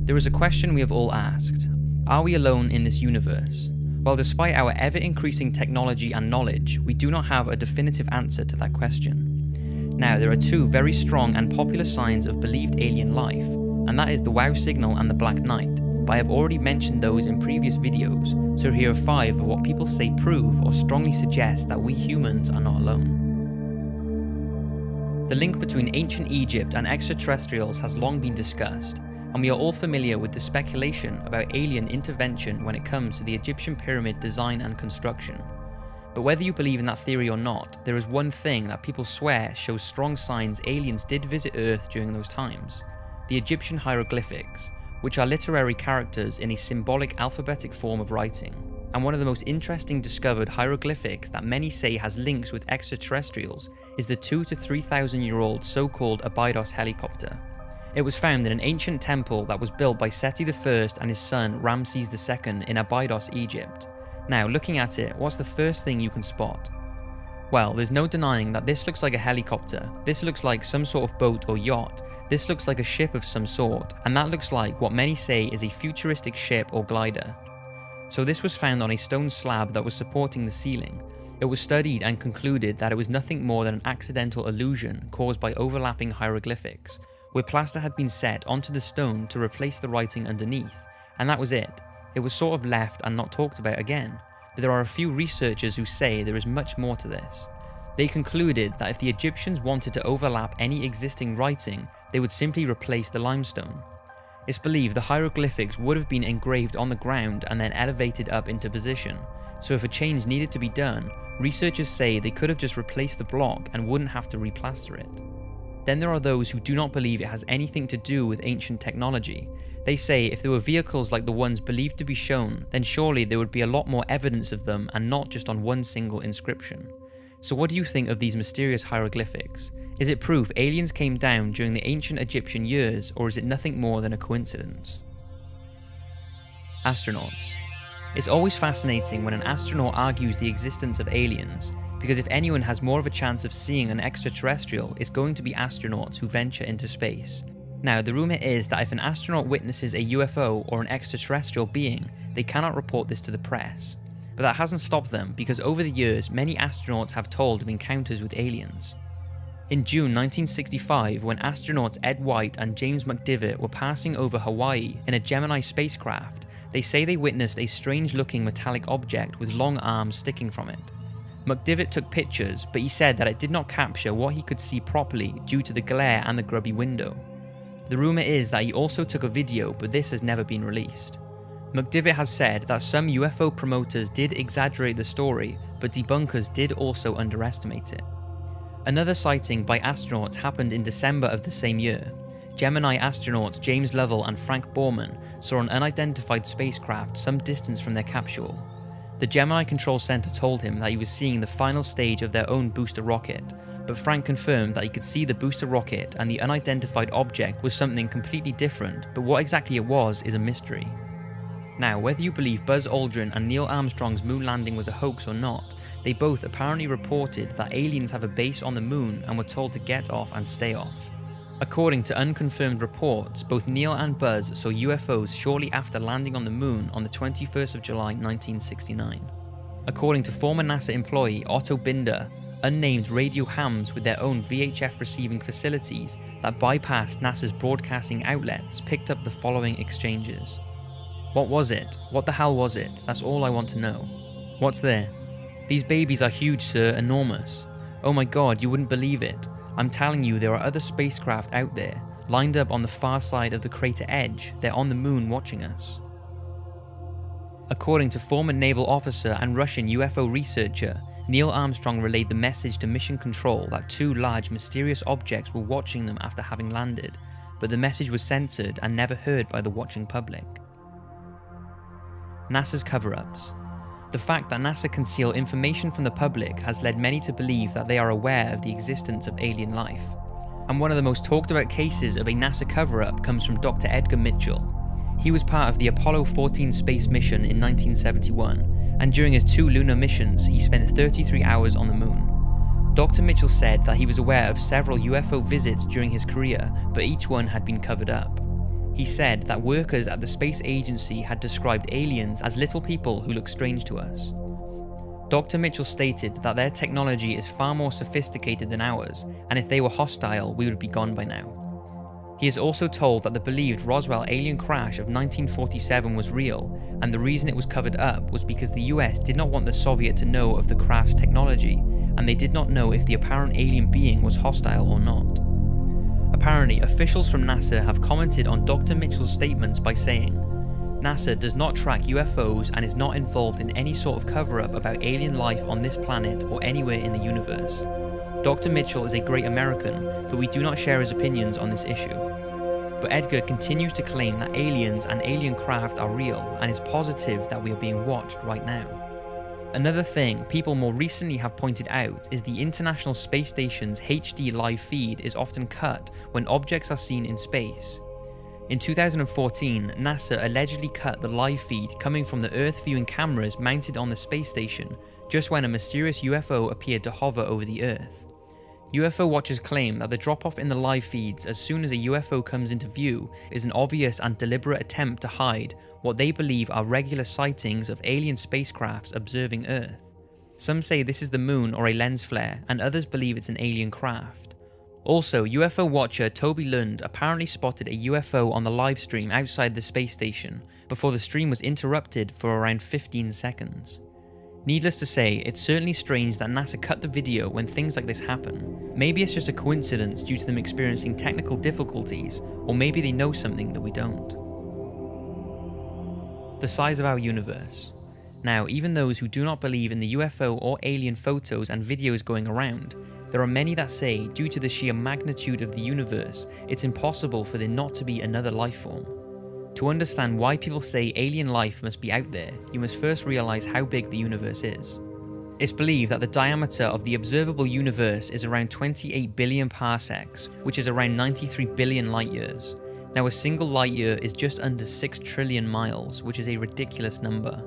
There is a question we have all asked. Are we alone in this universe? Well, despite our ever-increasing technology and knowledge, we do not have a definitive answer to that question. Now, there are two very strong and popular signs of believed alien life, and that is the WOW signal and the Black Knight, but I have already mentioned those in previous videos, so here are 5 of what people say prove or strongly suggest that we humans are not alone. The link between ancient Egypt and extraterrestrials has long been discussed, and we are all familiar with the speculation about alien intervention when it comes to the Egyptian pyramid design and construction. But whether you believe in that theory or not, there is one thing that people swear shows strong signs aliens did visit Earth during those times: the Egyptian hieroglyphics, which are literary characters in a symbolic alphabetic form of writing. And one of the most interesting discovered hieroglyphics that many say has links with extraterrestrials is the 2,000 to 3,000 year old so-called Abydos helicopter. It was found in an ancient temple that was built by Seti I and his son Ramses II in Abydos, Egypt. Now, looking at it, what's the first thing you can spot? Well, there's no denying that this looks like a helicopter, this looks like some sort of boat or yacht, this looks like a ship of some sort, and that looks like what many say is a futuristic ship or glider. So this was found on a stone slab that was supporting the ceiling. It was studied and concluded that it was nothing more than an accidental illusion caused by overlapping hieroglyphics, where plaster had been set onto the stone to replace the writing underneath, and that was it. It was sort of left and not talked about again, but there are a few researchers who say there is much more to this. They concluded that if the Egyptians wanted to overlap any existing writing, they would simply replace the limestone. It's believed the hieroglyphics would have been engraved on the ground and then elevated up into position, so if a change needed to be done, researchers say they could have just replaced the block and wouldn't have to replaster it. Then there are those who do not believe it has anything to do with ancient technology. They say if there were vehicles like the ones believed to be shown, then surely there would be a lot more evidence of them and not just on one single inscription. So what do you think of these mysterious hieroglyphics? Is it proof aliens came down during the ancient Egyptian years, or is it nothing more than a coincidence? Astronauts. It's always fascinating when an astronaut argues the existence of aliens, because if anyone has more of a chance of seeing an extraterrestrial, it's going to be astronauts who venture into space. Now, the rumour is that if an astronaut witnesses a UFO or an extraterrestrial being, they cannot report this to the press. But that hasn't stopped them, because over the years, many astronauts have told of encounters with aliens. In June 1965, when astronauts Ed White and James McDivitt were passing over Hawaii in a Gemini spacecraft, they say they witnessed a strange-looking metallic object with long arms sticking from it. McDivitt took pictures, but he said that it did not capture what he could see properly due to the glare and the grubby window. The rumour is that he also took a video, but this has never been released. McDivitt has said that some UFO promoters did exaggerate the story, but debunkers did also underestimate it. Another sighting by astronauts happened in December of the same year. Gemini astronauts James Lovell and Frank Borman saw an unidentified spacecraft some distance from their capsule. The Gemini Control Center told him that he was seeing the final stage of their own booster rocket, but Frank confirmed that he could see the booster rocket and the unidentified object was something completely different, but what exactly it was is a mystery. Now, whether you believe Buzz Aldrin and Neil Armstrong's moon landing was a hoax or not, they both apparently reported that aliens have a base on the moon and were told to get off and stay off. According to unconfirmed reports, both Neil and Buzz saw UFOs shortly after landing on the moon on the 21st of July 1969. According to former NASA employee Otto Binder, unnamed radio hams with their own VHF receiving facilities that bypassed NASA's broadcasting outlets picked up the following exchanges. What was it? What the hell was it? That's all I want to know. What's there? These babies are huge, sir, enormous. Oh my god, you wouldn't believe it. I'm telling you, there are other spacecraft out there, lined up on the far side of the crater edge. They're on the moon watching us. According to former naval officer and Russian UFO researcher, Neil Armstrong relayed the message to Mission Control that 2 large mysterious objects were watching them after having landed, but the message was censored and never heard by the watching public. NASA's cover-ups. The fact that NASA conceal information from the public has led many to believe that they are aware of the existence of alien life. And one of the most talked about cases of a NASA cover-up comes from Dr. Edgar Mitchell. He was part of the Apollo 14 space mission in 1971, and during his 2 lunar missions, he spent 33 hours on the moon. Dr. Mitchell said that he was aware of several UFO visits during his career, but each one had been covered up. He He said that workers at the space agency had described aliens as little people who look strange to us. Dr. Mitchell stated that their technology is far more sophisticated than ours, and if they were hostile, we would be gone by now. He is also told that the believed Roswell alien crash of 1947 was real, and the reason it was covered up was because the US did not want the Soviet to know of the craft's technology, and they did not know if the apparent alien being was hostile or not. Apparently, officials from NASA have commented on Dr. Mitchell's statements by saying, NASA does not track UFOs and is not involved in any sort of cover-up about alien life on this planet or anywhere in the universe. Dr. Mitchell is a great American, but we do not share his opinions on this issue. But Edgar continues to claim that aliens and alien craft are real and is positive that we are being watched right now. Another thing people more recently have pointed out is the International Space Station's HD live feed is often cut when objects are seen in space. In 2014, NASA allegedly cut the live feed coming from the Earth viewing cameras mounted on the space station just when a mysterious UFO appeared to hover over the Earth. UFO watchers claim that the drop-off in the live feeds as soon as a UFO comes into view is an obvious and deliberate attempt to hide what they believe are regular sightings of alien spacecrafts observing Earth. Some say this is the moon or a lens flare, and others believe it's an alien craft. Also, UFO watcher Toby Lund apparently spotted a UFO on the live stream outside the space station before the stream was interrupted for around 15 seconds. Needless to say, it's certainly strange that NASA cut the video when things like this happen. Maybe it's just a coincidence due to them experiencing technical difficulties, or maybe they know something that we don't. The size of our universe. Now, even those who do not believe in the UFO or alien photos and videos going around, there are many that say, due to the sheer magnitude of the universe, it's impossible for there not to be another life form. To understand why people say alien life must be out there, you must first realize how big the universe is. It's believed that the diameter of the observable universe is around 28 billion parsecs, which is around 93 billion light years. Now, a single light year is just under 6 trillion miles, which is a ridiculous number.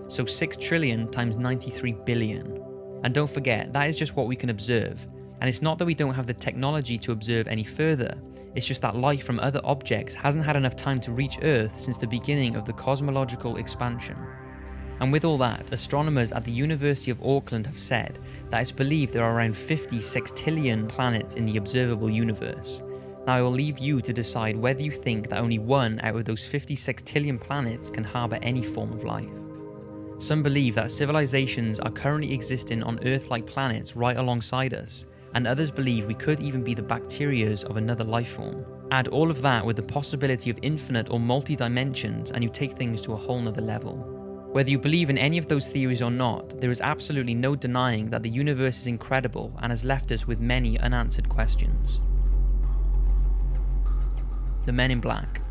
So 6 trillion times 93 billion. And don't forget, that is just what we can observe. And it's not that we don't have the technology to observe any further, it's just that light from other objects hasn't had enough time to reach Earth since the beginning of the cosmological expansion. And with all that, astronomers at the University of Auckland have said that it's believed there are around 50 sextillion planets in the observable universe. Now I will leave you to decide whether you think that only one out of those 50 sextillion planets can harbour any form of life. Some believe that civilizations are currently existing on Earth-like planets right alongside us, and others believe we could even be the bacterias of another life form. Add all of that with the possibility of infinite or multi-dimensions and you take things to a whole nother level. Whether you believe in any of those theories or not, there is absolutely no denying that the universe is incredible and has left us with many unanswered questions. The Men in Black.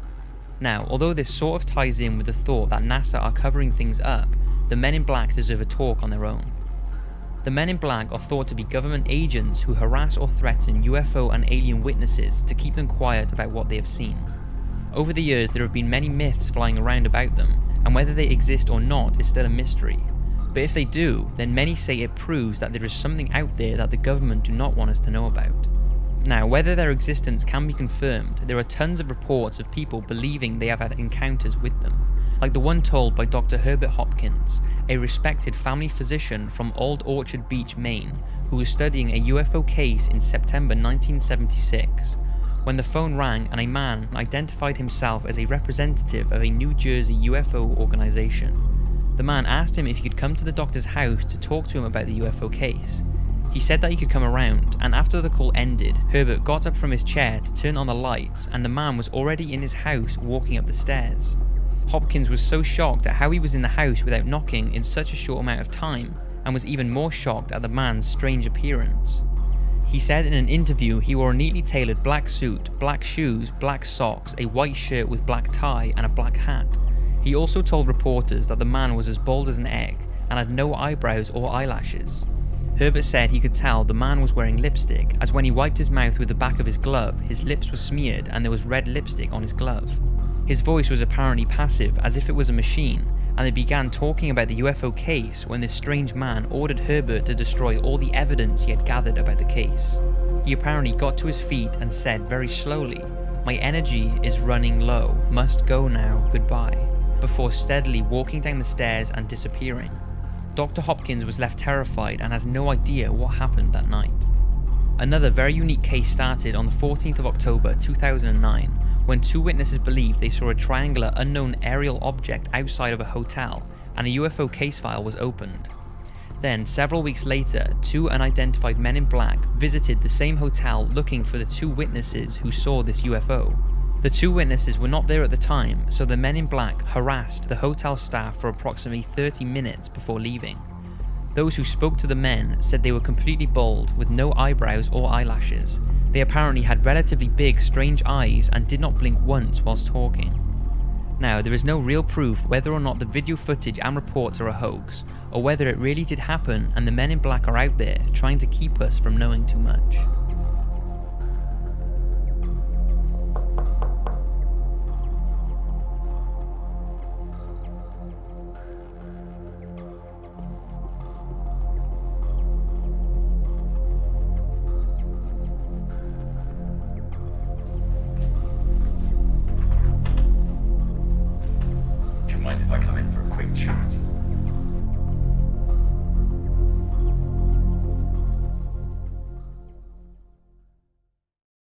Now, although this sort of ties in with the thought that NASA are covering things up, the Men in Black deserve a talk on their own. The Men in Black are thought to be government agents who harass or threaten UFO and alien witnesses to keep them quiet about what they have seen. Over the years, there have been many myths flying around about them, and whether they exist or not is still a mystery. But if they do, then many say it proves that there is something out there that the government do not want us to know about. Now, whether their existence can be confirmed, there are tons of reports of people believing they have had encounters with them, like the one told by Dr. Herbert Hopkins, a respected family physician from Old Orchard Beach, Maine, who was studying a UFO case in September 1976, when the phone rang and a man identified himself as a representative of a New Jersey UFO organization. The man asked him if he could come to the doctor's house to talk to him about the UFO case. He said that he could come around, and after the call ended, Herbert got up from his chair to turn on the lights, and the man was already in his house walking up the stairs. Hopkins was so shocked at how he was in the house without knocking in such a short amount of time, and was even more shocked at the man's strange appearance. He said in an interview he wore a neatly tailored black suit, black shoes, black socks, a white shirt with black tie, and a black hat. He also told reporters that the man was as bald as an egg, and had no eyebrows or eyelashes. Herbert said he could tell the man was wearing lipstick, as when he wiped his mouth with the back of his glove, his lips were smeared and there was red lipstick on his glove. His voice was apparently passive, as if it was a machine, and they began talking about the UFO case when this strange man ordered Herbert to destroy all the evidence he had gathered about the case. He apparently got to his feet and said very slowly, "My energy is running low, must go now, goodbye," before steadily walking down the stairs and disappearing. Dr. Hopkins was left terrified and has no idea what happened that night. Another very unique case started on the 14th of October 2009, when two witnesses believed they saw a triangular unknown aerial object outside of a hotel, and a UFO case file was opened. Then, several weeks later, two unidentified men in black visited the same hotel looking for the two witnesses who saw this UFO. The two witnesses were not there at the time, so the men in black harassed the hotel staff for approximately 30 minutes before leaving. Those who spoke to the men said they were completely bald with no eyebrows or eyelashes. They apparently had relatively big, strange eyes and did not blink once whilst talking. Now, there is no real proof whether or not the video footage and reports are a hoax, or whether it really did happen and the men in black are out there trying to keep us from knowing too much.